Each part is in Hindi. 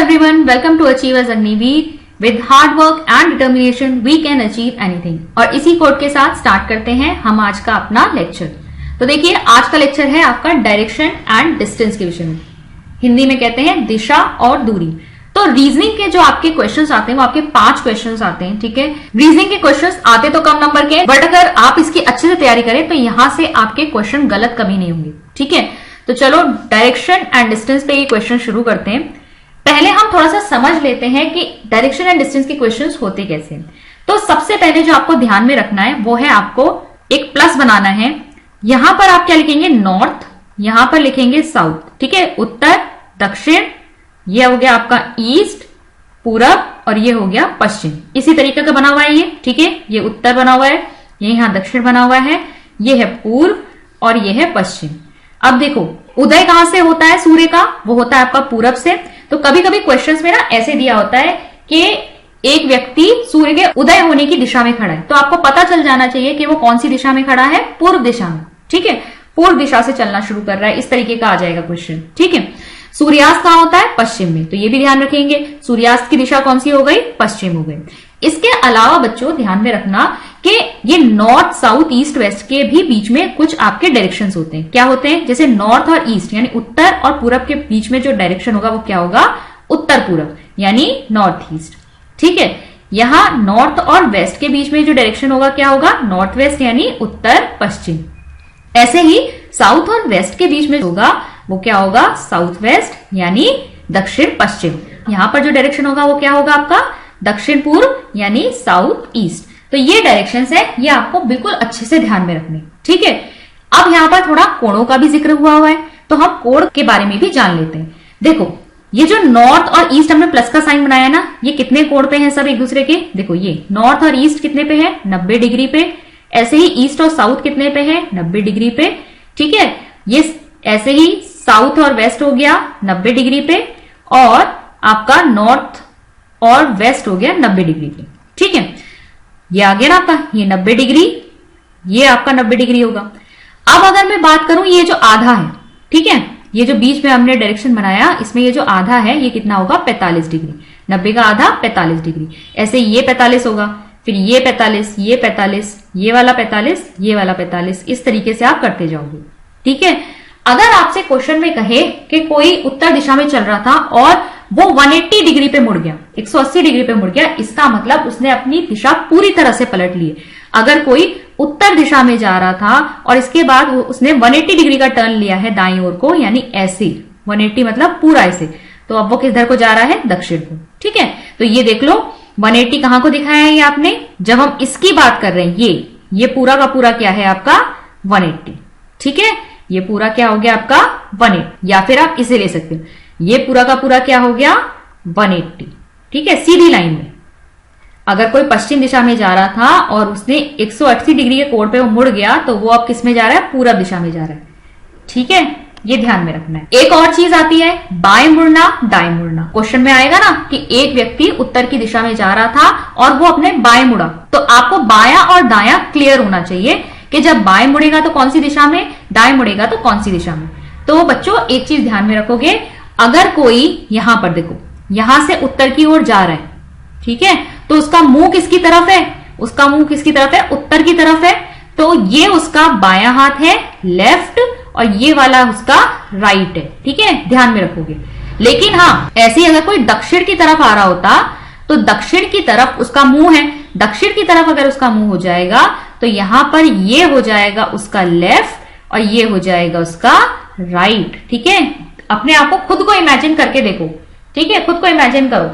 everyone, welcome to Achievers Agniveer. With hard work and determination, we can achieve anything. और इसी कोड के साथ स्टार्ट करते हैं हम आज का अपना लेक्चर। तो देखिए, आज का लेक्चर है आपका डायरेक्शन एंड डिस्टेंस के विषय में। हिंदी में कहते हैं दिशा और दूरी। तो रीजनिंग के जो आपके क्वेश्चंस आते हैं वो आपके 5 क्वेश्चंस आते हैं, ठीक है। रीजनिंग के क्वेश्चंस आते तो कम नंबर के, बट अगर आप इसकी अच्छे से तैयारी करें तो यहां से आपके क्वेश्चन गलत कभी नहीं होंगे, ठीक है। तो चलो डायरेक्शन एंड डिस्टेंस पे ये क्वेश्चन शुरू करते हैं। पहले हम थोड़ा सा समझ लेते हैं कि डायरेक्शन एंड डिस्टेंस के क्वेश्चंस होते कैसे। तो सबसे पहले जो आपको ध्यान में रखना है वो है आपको एक प्लस बनाना है। यहां पर आप क्या लिखेंगे, नॉर्थ, यहां पर लिखेंगे साउथ, ठीक है। उत्तर, दक्षिण, ये हो गया आपका ईस्ट, पूरब, और ये हो गया पश्चिम। इसी तरीके का बना हुआ है ये, ठीक है। ये उत्तर बना हुआ है, ये यहां दक्षिण बना हुआ है, ये है पूर्व और ये है पश्चिम। अब देखो, उदय कहां से होता है सूर्य का, वो होता है आपका पूरब से। तो कभी कभी क्वेश्चंस में ना ऐसे दिया होता है कि एक व्यक्ति सूर्य के उदय होने की दिशा में खड़ा है, तो आपको पता चल जाना चाहिए कि वो कौन सी दिशा में खड़ा है, पूर्व दिशा में, ठीक है। पूर्व दिशा से चलना शुरू कर रहा है, इस तरीके का आ जाएगा क्वेश्चन, ठीक है। सूर्यास्त कहां होता है, पश्चिम में, तो ये भी ध्यान रखेंगे। सूर्यास्त की दिशा कौन सी हो गई, पश्चिम हो गई। इसके अलावा बच्चों ध्यान में रखना कि ये नॉर्थ, साउथ, ईस्ट, वेस्ट के भी बीच में कुछ आपके डायरेक्शंस होते हैं। क्या होते हैं, जैसे नॉर्थ और ईस्ट यानी उत्तर और पूरब के बीच में जो डायरेक्शन होगा वो क्या होगा, उत्तर पूरब यानी नॉर्थ ईस्ट, ठीक है। यहां नॉर्थ और वेस्ट के बीच में जो डायरेक्शन होगा क्या होगा, नॉर्थ वेस्ट यानी उत्तर पश्चिम। ऐसे ही साउथ और वेस्ट के बीच में होगा वो क्या होगा, साउथ वेस्ट यानी दक्षिण पश्चिम। यहां पर जो डायरेक्शन होगा वो क्या होगा आपका, दक्षिण पूर्व यानी साउथ ईस्ट। तो ये डायरेक्शंस है, ये आपको बिल्कुल अच्छे से ध्यान में रखने, ठीक है। अब यहां पर थोड़ा कोणों का भी जिक्र हुआ है, तो हम कोण के बारे में भी जान लेते हैं। देखो, ये जो नॉर्थ और ईस्ट हमने प्लस का साइन बनाया ना, ये कितने कोण पे हैं सब एक दूसरे के। देखो, ये नॉर्थ और ईस्ट कितने पे है, 90 डिग्री पे। ऐसे ही ईस्ट और साउथ कितने पे है, 90 डिग्री पे, ठीक है। ये ऐसे ही साउथ और वेस्ट हो गया 90 डिग्री पे, और आपका नॉर्थ और वेस्ट हो गया 90 डिग्री पे, ठीक है। ये आ गया ना आपका, ये 90 डिग्री, ये आपका 90 डिग्री होगा। अब अगर मैं बात करूं ये जो आधा है, ठीक है, ये जो बीच में हमने डायरेक्शन बनाया इसमें ये जो आधा है ये कितना होगा, 45 डिग्री। 90 का आधा 45 डिग्री। ऐसे ये 45 होगा, फिर ये 45, ये 45, ये वाला 45, ये वाला 45, इस तरीके से आप करते जाओगे, ठीक है। अगर आपसे क्वेश्चन में कहे कि कोई उत्तर दिशा में चल रहा था और वो 180 डिग्री पे मुड़ गया, 180 डिग्री पे मुड़ गया, इसका मतलब उसने अपनी दिशा पूरी तरह से पलट ली। अगर कोई उत्तर दिशा में जा रहा था और इसके बाद उसने 180 डिग्री का टर्न लिया है दाईं ओर को, यानी ऐसे 180 मतलब पूरा ऐसे, तो अब वो किधर को जा रहा है, दक्षिण को, ठीक है। तो ये देख लो 180 कहां को दिखाया है ये आपने, जब हम इसकी बात कर रहे हैं, ये पूरा का पूरा क्या है आपका 180, ठीक है। ये पूरा क्या हो गया आपका 180, या फिर आप इसे ले सकते हो, ये पूरा का पूरा क्या हो गया 180, ठीक है। सीधी लाइन में अगर कोई पश्चिम दिशा में जा रहा था और उसने 180 डिग्री के कोण पे वो मुड़ गया, तो वो अब किस में जा रहा है, पूरब दिशा में जा रहा है, ठीक है। ये ध्यान में रखना है। एक और चीज आती है बाएं मुड़ना, दाएं मुड़ना। क्वेश्चन में आएगा ना कि एक व्यक्ति उत्तर की दिशा में जा रहा था और वो अपने बाएं मुड़ा, तो आपको बायां और दायां क्लियर होना चाहिए कि जब बाएं मुड़ेगा तो कौन सी दिशा में, दाएं मुड़ेगा तो कौन सी दिशा में। तो बच्चों एक चीज ध्यान में रखोगे, अगर कोई यहां पर देखो, यहां से उत्तर की ओर जा रहा है, ठीक है, तो उसका मुंह किसकी तरफ है, उसका मुंह किसकी तरफ है, उत्तर की तरफ है, तो ये उसका बायां हाथ है, लेफ्ट, और ये वाला उसका राइट है, ठीक है, ध्यान में रखोगे। लेकिन हाँ, ऐसे ही अगर कोई दक्षिण की तरफ आ रहा होता तो दक्षिण की तरफ उसका मुंह है, दक्षिण की तरफ अगर उसका मुंह हो जाएगा तो यहां पर ये हो जाएगा उसका लेफ्ट और ये हो जाएगा उसका राइट, ठीक है। अपने आप को खुद को इमेजिन करके देखो, ठीक है, खुद को इमेजिन करो।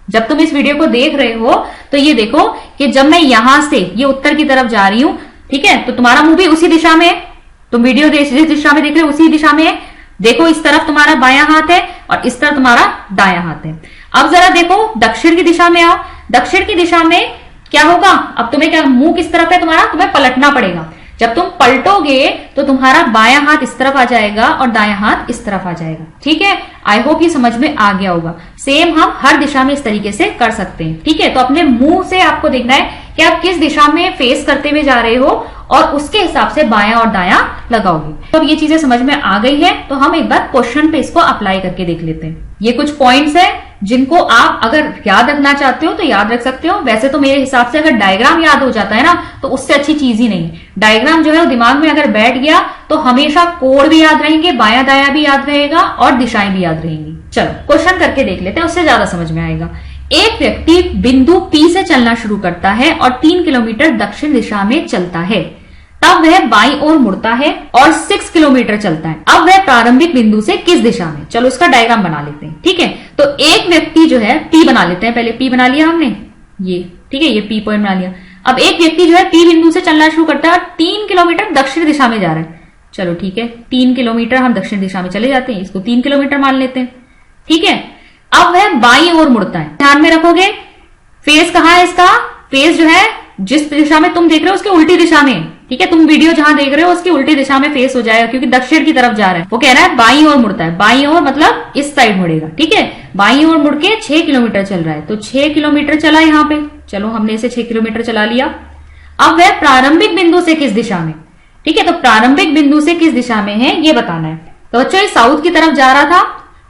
जब तुम इस वीडियो को देख रहे हो तो ये देखो कि जब मैं यहां से ये उत्तर की तरफ जा रही हूं, ठीक है, तो तुम्हारा मुंह भी उसी दिशा में है, तुम वीडियो जिस दिशा में देख रहे हो उसी दिशा में है। देखो, इस तरफ तुम्हारा बायां हाथ है और इस तरफ तुम्हारा दायां हाथ है। अब जरा देखो दक्षिण की दिशा में आओ, दक्षिण की दिशा में क्या होगा, अब तुम्हें क्या, मुंह किस तरफ है तुम्हारा, तुम्हें पलटना पड़ेगा। जब तुम पलटोगे तो तुम्हारा बायां हाथ इस तरफ आ जाएगा और दायां हाथ इस तरफ आ जाएगा, ठीक है। आई होप ये समझ में आ गया होगा। सेम हम हर दिशा में इस तरीके से कर सकते हैं, ठीक है। तो अपने मुंह से आपको देखना है कि आप किस दिशा में फेस करते हुए जा रहे हो और उसके हिसाब से बायां और दायां लगाओगे। तो अब ये चीजें समझ में आ गई है, तो हम एक बार क्वेश्चन पे इसको अप्लाई करके देख लेते हैं। ये कुछ पॉइंट्स है जिनको आप अगर याद रखना चाहते हो तो याद रख सकते हो। वैसे तो मेरे हिसाब से अगर डायग्राम याद हो जाता है ना तो उससे अच्छी चीज ही नहीं। डायग्राम जो है वो दिमाग में अगर बैठ गया तो हमेशा कोण भी याद रहेंगे, बायां दायां भी याद रहेगा और दिशाएं भी याद रहेंगी। चलो क्वेश्चन करके देख लेते हैं, उससे ज्यादा समझ में आएगा। एक व्यक्ति बिंदु P से चलना शुरू करता है और 3 किलोमीटर दक्षिण दिशा में चलता है। तब वह बाईं ओर मुड़ता है और 6 किलोमीटर चलता है। अब वह प्रारंभिक बिंदु से किस दिशा में, चलो इसका डायग्राम बना लेते हैं। ठीक है, तो एक व्यक्ति जो है P बना लेते हैं, पहले P बना लिया हमने, ये ठीक है, ये P पॉइंट बना लिया। अब एक व्यक्ति जो है P बिंदु से चलना शुरू करता है और 3 किलोमीटर दक्षिण दिशा में जा रहा है। चलो ठीक है, 3 किलोमीटर हम दक्षिण दिशा में चले जाते हैं, इसको 3 किलोमीटर मान लेते हैं। ठीक है, अब वह बाईं ओर मुड़ता है। ध्यान में रखोगे फेस कहां है इसका, फेस जो है जिस दिशा में तुम देख रहे हो उसकी उल्टी दिशा में। ठीक है, तुम वीडियो जहां देख रहे हो उसकी उल्टी दिशा में फेस हो जाएगा क्योंकि दक्षिण की तरफ जा रहा है। वो कह रहा है बाईं ओर मुड़ता है, बाईं ओर मतलब इस साइड मुड़ेगा। ठीक है, बाईं ओर मुड़ के 6 किलोमीटर चल रहा है, तो 6 किलोमीटर चला यहाँ पे। चलो हमने इसे 6 किलोमीटर चला लिया। अब वह प्रारंभिक बिंदु से किस दिशा में, ठीक है, तो प्रारंभिक बिंदु से किस दिशा में है ये बताना है। तो बच्चों ये साउथ की तरफ जा रहा था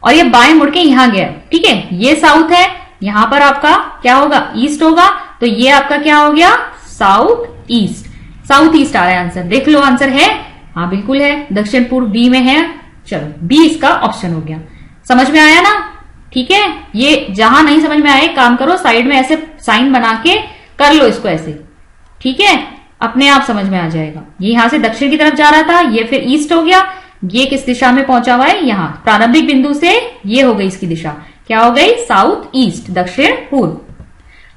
और ये बाएं मुड़ के यहां गया। ठीक है, ये साउथ है, यहां पर आपका क्या होगा, ईस्ट होगा, तो ये आपका क्या हो गया, साउथ ईस्ट। साउथ ईस्ट आ रहा है आंसर, देख लो आंसर है, हाँ बिल्कुल है, दक्षिण पूर्व बी में है। चलो बी इसका ऑप्शन हो गया। समझ में आया ना? ठीक है, ये जहां नहीं समझ में आए काम करो, साइड में ऐसे साइन बना के कर लो इसको ऐसे। ठीक है, अपने आप समझ में आ जाएगा। ये यहां से दक्षिण की तरफ जा रहा था, ये फिर ईस्ट हो गया, ये किस दिशा में पहुंचा हुआ है, यहां प्रारंभिक बिंदु से ये हो गई इसकी दिशा, क्या हो गई, साउथ ईस्ट, दक्षिण पूर्व।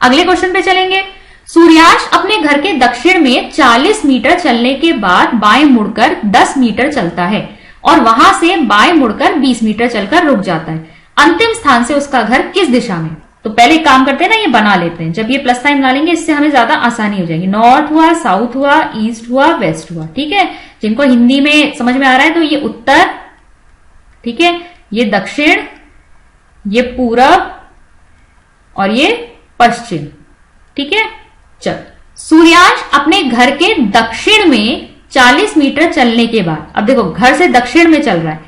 अगले क्वेश्चन पे चलेंगे। सूर्याश अपने घर के दक्षिण में 40 मीटर चलने के बाद बाएं मुड़कर 10 मीटर चलता है और वहां से बाएं मुड़कर 20 मीटर चलकर रुक जाता है। अंतिम स्थान से उसका घर किस दिशा में? तो पहले एक काम करते हैं ना, ये बना लेते हैं। जब ये प्लस साइन बना लेंगे इससे हमें ज्यादा आसानी हो जाएगी। नॉर्थ हुआ, साउथ हुआ, ईस्ट हुआ, वेस्ट हुआ। ठीक है, जिनको हिंदी में समझ में आ रहा है तो ये उत्तर, ठीक है, ये दक्षिण, ये पूरब और ये पश्चिम। ठीक है, चल सूर्याश अपने घर के दक्षिण में 40 मीटर चलने के बाद, अब देखो घर से दक्षिण में चल रहा है,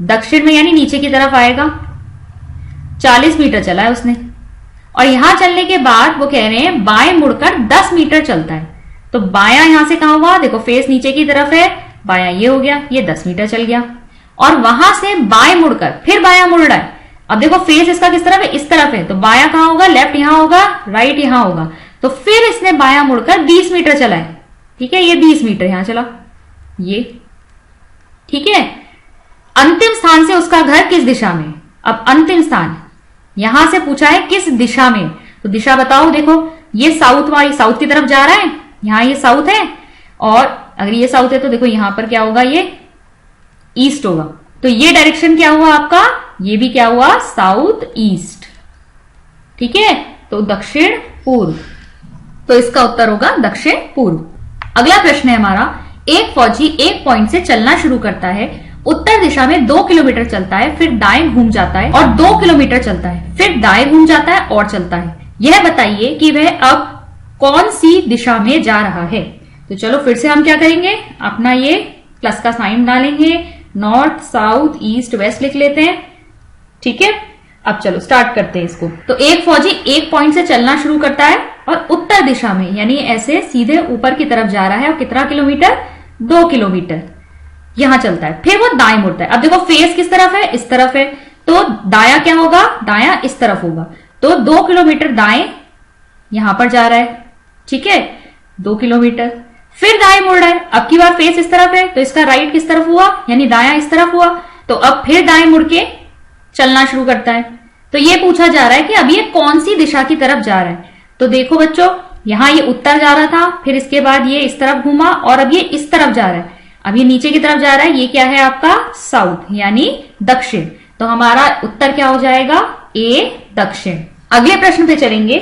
दक्षिण में यानी नीचे की तरफ आएगा, 40 मीटर चला है उसने और यहां चलने के बाद वो कह रहे हैं बाएं मुड़कर 10 मीटर चलता है। तो बायां यहां से कहां हुआ, देखो फेस नीचे की तरफ है, बायां ये हो गया, ये 10 मीटर चल गया और वहां से बाएं मुड़कर फिर बायां मुड़ रहा है। अब देखो फेस इसका किस तरफ है, इस तरफ है, तो बायां कहां होगा, लेफ्ट यहां होगा, राइट यहां होगा, तो फिर इसने बायां मुड़कर 20 मीटर चला है। ठीक है, ये 20 मीटर यहां चला, ये ठीक है। अंतिम स्थान से उसका घर किस दिशा में? अब अंतिम स्थान यहां से पूछा है किस दिशा में, तो दिशा बताओ। देखो ये साउथ वाली, साउथ की तरफ जा रहा है, यहां ये साउथ है और अगर ये साउथ है तो देखो यहां पर क्या होगा, ये ईस्ट होगा। तो ये डायरेक्शन क्या हुआ आपका, ये भी क्या हुआ, साउथ ईस्ट। ठीक है, तो दक्षिण पूर्व, तो इसका उत्तर होगा दक्षिण पूर्व। अगला प्रश्न है हमारा, एक फौजी एक पॉइंट से चलना शुरू करता है, उत्तर दिशा में 2 किलोमीटर चलता है, फिर दाएं घूम जाता है और 2 किलोमीटर चलता है, फिर दाएं घूम जाता है और चलता है। यह बताइए कि वह अब कौन सी दिशा में जा रहा है। तो चलो फिर से हम क्या करेंगे, अपना ये प्लस का साइन डालेंगे, नॉर्थ, साउथ, ईस्ट, वेस्ट लिख लेते हैं। ठीक है, अब चलो स्टार्ट करते हैं इसको। तो एक फौजी एक पॉइंट से चलना शुरू करता है और उत्तर दिशा में यानी ऐसे सीधे ऊपर की तरफ जा रहा है और कितना किलोमीटर, 2 किलोमीटर यहां चलता है, फिर वो दाएं मुड़ता है। अब देखो फेस किस तरफ है, इस तरफ है, तो दाया क्या होगा, दाया इस तरफ होगा, तो 2 किलोमीटर दाएं यहां पर जा रहा है। ठीक है, 2 किलोमीटर, फिर दाएं मुड़ रहा है, अब की बार फेस इस तरफ है तो इसका राइट किस तरफ हुआ, यानी दाया इस तरफ हुआ, तो अब फिर दाएं मुड़ के चलना शुरू करता है। तो ये पूछा जा रहा है कि अब ये कौन सी दिशा की तरफ जा रहा है। तो देखो बच्चों, यहां ये उत्तर जा रहा था, फिर इसके बाद ये इस तरफ घूमा और अब ये इस तरफ जा रहा है, अब ये नीचे की तरफ जा रहा है, ये क्या है आपका साउथ यानी दक्षिण। तो हमारा उत्तर क्या हो जाएगा, ए दक्षिण। अगले प्रश्न पे चलेंगे।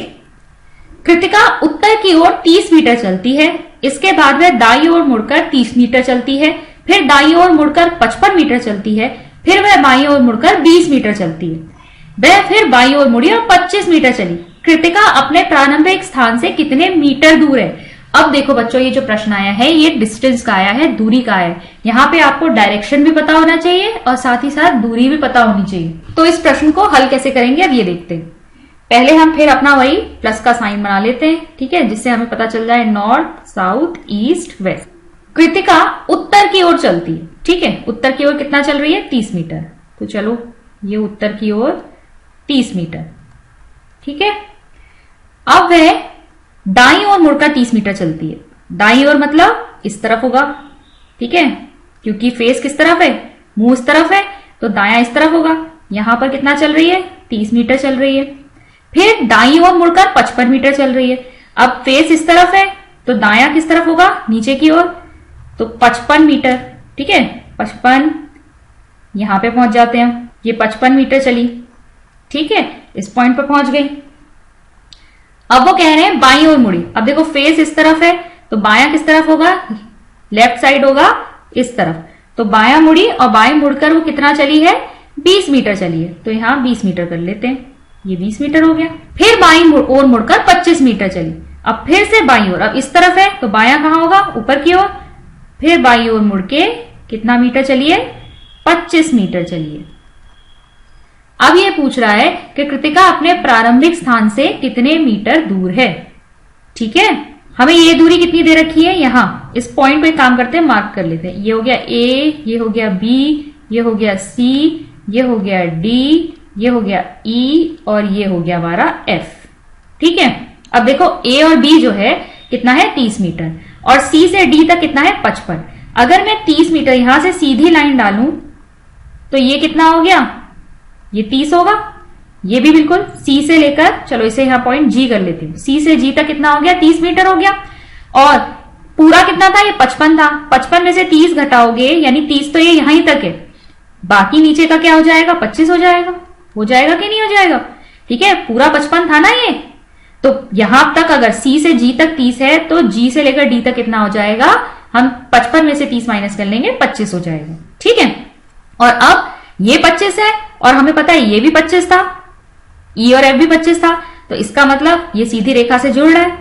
कृतिका उत्तर की ओर 30 मीटर चलती है, इसके बाद वह दाईं ओर मुड़कर 30 मीटर चलती है, फिर दाईं ओर मुड़कर 55 मीटर चलती है, फिर वह बाईं ओर मुड़कर 20 मीटर चलती है। वह फिर बाईं ओर मुड़ी और 25 मीटर चली। कृतिका अपने प्रारंभिक स्थान से कितने मीटर दूर है? अब देखो बच्चों, ये जो प्रश्न आया है ये डिस्टेंस का आया है, दूरी का आया है। यहाँ पे आपको डायरेक्शन भी पता होना चाहिए और साथ ही साथ दूरी भी पता होनी चाहिए। तो इस प्रश्न को हल कैसे करेंगे अब ये देखते हैं। पहले हम फिर अपना वही प्लस का साइन बना लेते हैं, ठीक है, जिससे हमें पता चल जाए north, south, east, west. Krittika उत्तर की ओर चलती है, ठीक है, उत्तर की ओर कितना चल रही है 30 मीटर। तो चलो ये उत्तर की ओर 30 मीटर, ठीक है। अब वह दाईं ओर मुड़कर 30 मीटर चलती है। दाईं ओर मतलब इस तरफ होगा, ठीक है, क्योंकि फेस किस तरफ है, मुंह इस तरफ है, तो दायां इस तरफ होगा। यहां पर कितना चल रही है 30 मीटर चल रही है। फिर दाईं ओर मुड़कर 55 मीटर चल रही है। अब फेस इस तरफ है तो दायां किस तरफ होगा, नीचे की ओर, तो 55 मीटर, ठीक है, 55 यहां पे पहुंच जाते हैं। ये 55 मीटर चली, ठीक है, इस पॉइंट पर पहुंच गई। अब वो कह रहे हैं बाईं ओर मुड़ी। अब देखो फेस इस तरफ है तो बायां किस तरफ होगा, लेफ्ट साइड होगा इस तरफ। तो बायां मुड़ी और बाएं मुड़कर वो कितना चली है 20 मीटर चली है। तो यहां 20 मीटर कर लेते हैं, ये 20 मीटर हो गया। फिर बाईं ओर मुड़कर 25 मीटर चली। अब फिर से बाईं ओर, अब इस तरफ है तो बायां कहां होगा, ऊपर की ओर। फिर बाईं ओर मुड़ के कितना मीटर चलिए 25 मीटर चलिए। अब ये पूछ रहा है कि कृतिका अपने प्रारंभिक स्थान से कितने मीटर दूर है, ठीक है। हमें ये दूरी कितनी दे रखी है, यहां इस पॉइंट पे काम करते हैं, मार्क कर लेते हैं। ये हो गया ए, ये हो गया बी, ये हो गया सी, ये हो गया डी, ये हो गया ई और ये हो गया हमारा एफ, ठीक है। अब देखो ए और बी जो है कितना है 30 मीटर और सी से डी तक कितना है 55। अगर मैं 30 मीटर यहां से सीधी लाइन डालूं तो ये कितना हो गया, ये 30 होगा। ये भी बिल्कुल सी से लेकर, चलो इसे यहां पॉइंट जी कर लेती हूं, सी से जी तक कितना हो गया 30 मीटर हो गया। और पूरा कितना था, ये 55 था। 55 में से 30 घटाओगे यानी 30 तो ये यहां ही तक है, बाकी नीचे का क्या हो जाएगा 25 हो जाएगा। हो जाएगा कि नहीं हो जाएगा, ठीक है, पूरा 55 था ना ये। तो यहां तक अगर सी से जी तक 30 है तो जी से लेकर डी तक कितना हो जाएगा, हम 55 में से 30 माइनस कर लेंगे 25 हो जाएगा, ठीक है। और अब ये 25 है और हमें पता है ये भी 25 था, ई और एफ भी 25 था, तो इसका मतलब ये सीधी रेखा से जुड़ रहा है।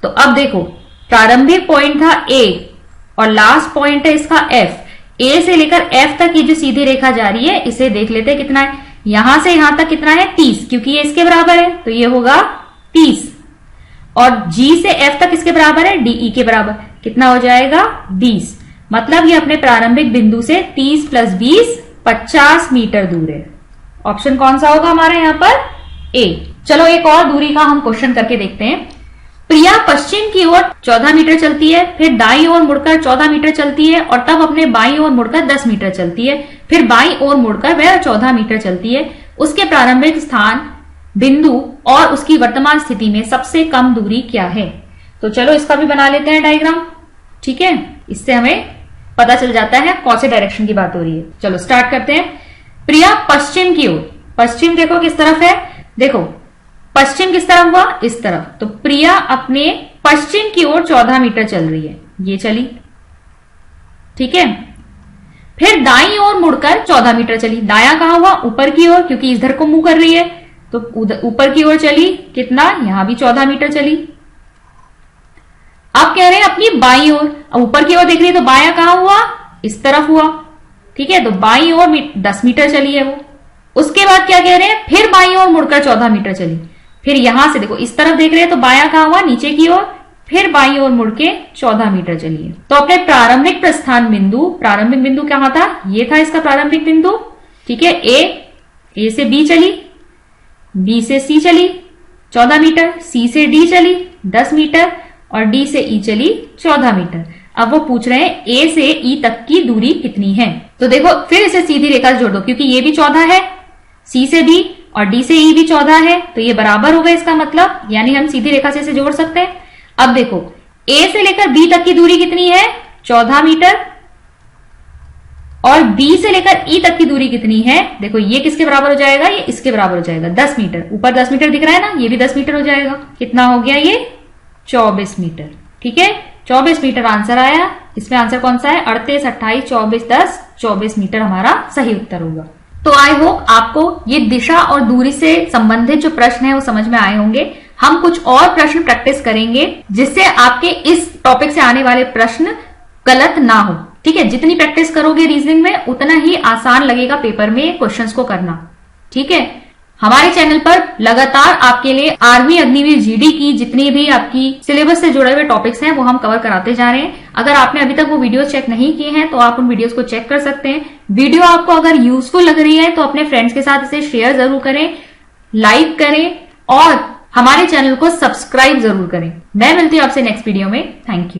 तो अब देखो प्रारंभिक पॉइंट था ए और लास्ट पॉइंट है इसका एफ। ए से लेकर एफ तक ये जो सीधी रेखा जा रही है इसे देख लेते हैं कितना है। यहां से यहां तक कितना है 30, क्योंकि ये इसके बराबर है तो ये होगा 30। और जी से एफ तक इसके बराबर है, डीई के बराबर, कितना हो जाएगा 20। मतलब ये अपने प्रारंभिक बिंदु से 30 + 20 50 मीटर दूर है। ऑप्शन कौन सा होगा हमारे यहां पर, ए। चलो एक और दूरी का हम क्वेश्चन करके देखते हैं। प्रिया पश्चिम की ओर 14 मीटर चलती है, फिर दाईं ओर मुड़कर 14 मीटर चलती है और तब अपने बाईं ओर मुड़कर 10 मीटर चलती है। फिर बाईं ओर मुड़कर वह 14 मीटर चलती है। उसके प्रारंभिक स्थान, बिंदु और उसकी वर्तमान स्थिति में सबसे कम दूरी क्या है। तो चलो इसका भी बना लेते हैं डायग्राम, ठीक है, इससे हमें पता चल जाता है कौन से डायरेक्शन की बात हो रही है। चलो स्टार्ट करते हैं। प्रिया पश्चिम की ओर, पश्चिम देखो किस तरफ है, देखो पश्चिम किस तरफ हुआ, इस तरफ। तो प्रिया अपने पश्चिम की ओर 14 मीटर चल रही है, ये चली, ठीक है। फिर दाईं ओर मुड़कर 14 मीटर चली। दायां कहां हुआ, ऊपर की ओर, क्योंकि इधर को मुंह कर रही है तो ऊपर की ओर चली, कितना, यहां भी 14 मीटर चली। अब कह रहे हैं अपनी बाईं ओर, अब ऊपर की ओर देख रही है तो बायां कहां हुआ, इस तरफ हुआ, ठीक है। तो बाईं ओर 10 मीटर चली है वो। उसके बाद क्या कह रहे हैं, फिर बाईं ओर मुड़कर 14 मीटर चली। फिर यहां से देखो इस तरफ देख रहे हैं तो बायां कहां हुआ, नीचे की ओर, फिर बाईं ओर मुड़ के 14 मीटर चलिए। तो अपने प्रारंभिक प्रस्थान बिंदु, प्रारंभिक बिंदु कहां था, ये था इसका प्रारंभिक बिंदु, ठीक है। ए से बी चली, बी से सी चली 14 मीटर, सी से डी चली 10 मीटर और डी से ई चली 14 मीटर। अब वो पूछ रहे हैं ए से ई तक की दूरी कितनी है। तो देखो फिर इसे सीधी रेखा से जोड़ दो, क्योंकि ये भी 14 है, सी से डी और डी से ई भी 14 है, तो ये बराबर हो गए इसका मतलब, यानी हम सीधी रेखा से इसे जोड़ सकते हैं। अब देखो ए से लेकर बी तक की दूरी कितनी है 14 मीटर और बी से लेकर ई तक की दूरी कितनी है, देखो ये किसके बराबर हो जाएगा, ये इसके बराबर हो जाएगा 10 मीटर। ऊपर 10 मीटर दिख रहा है ना, ये भी 10 मीटर हो जाएगा। कितना हो गया ये 24 मीटर, ठीक है। 24 मीटर आंसर आया। इसमें आंसर कौन सा है, 38, 28, 24, 10, 24 मीटर हमारा सही उत्तर होगा। तो आई होप आपको ये दिशा और दूरी से संबंधित जो प्रश्न है वो समझ में आए होंगे। हम कुछ और प्रश्न प्रैक्टिस करेंगे जिससे आपके इस टॉपिक से आने वाले प्रश्न गलत ना हो। ठीक है, जितनी प्रैक्टिस करोगे रीजनिंग में उतना ही आसान लगेगा पेपर में क्वेश्चंस को करना। ठीक है, हमारे चैनल पर लगातार आपके लिए आर्मी अग्निवीर जीडी की जितनी भी आपकी सिलेबस से जुड़े हुए टॉपिक्स हैं वो हम कवर कराते जा रहे हैं। अगर आपने अभी तक वो वीडियोस चेक नहीं किए हैं तो आप उन वीडियोस को चेक कर सकते हैं। वीडियो आपको अगर यूजफुल लग रही है तो अपने फ्रेंड्स के साथ इसे शेयर जरूर करें, लाइक करें और हमारे चैनल को सब्सक्राइब जरूर करें। मैं मिलती हूं आपसे नेक्स्ट वीडियो में। Thank you.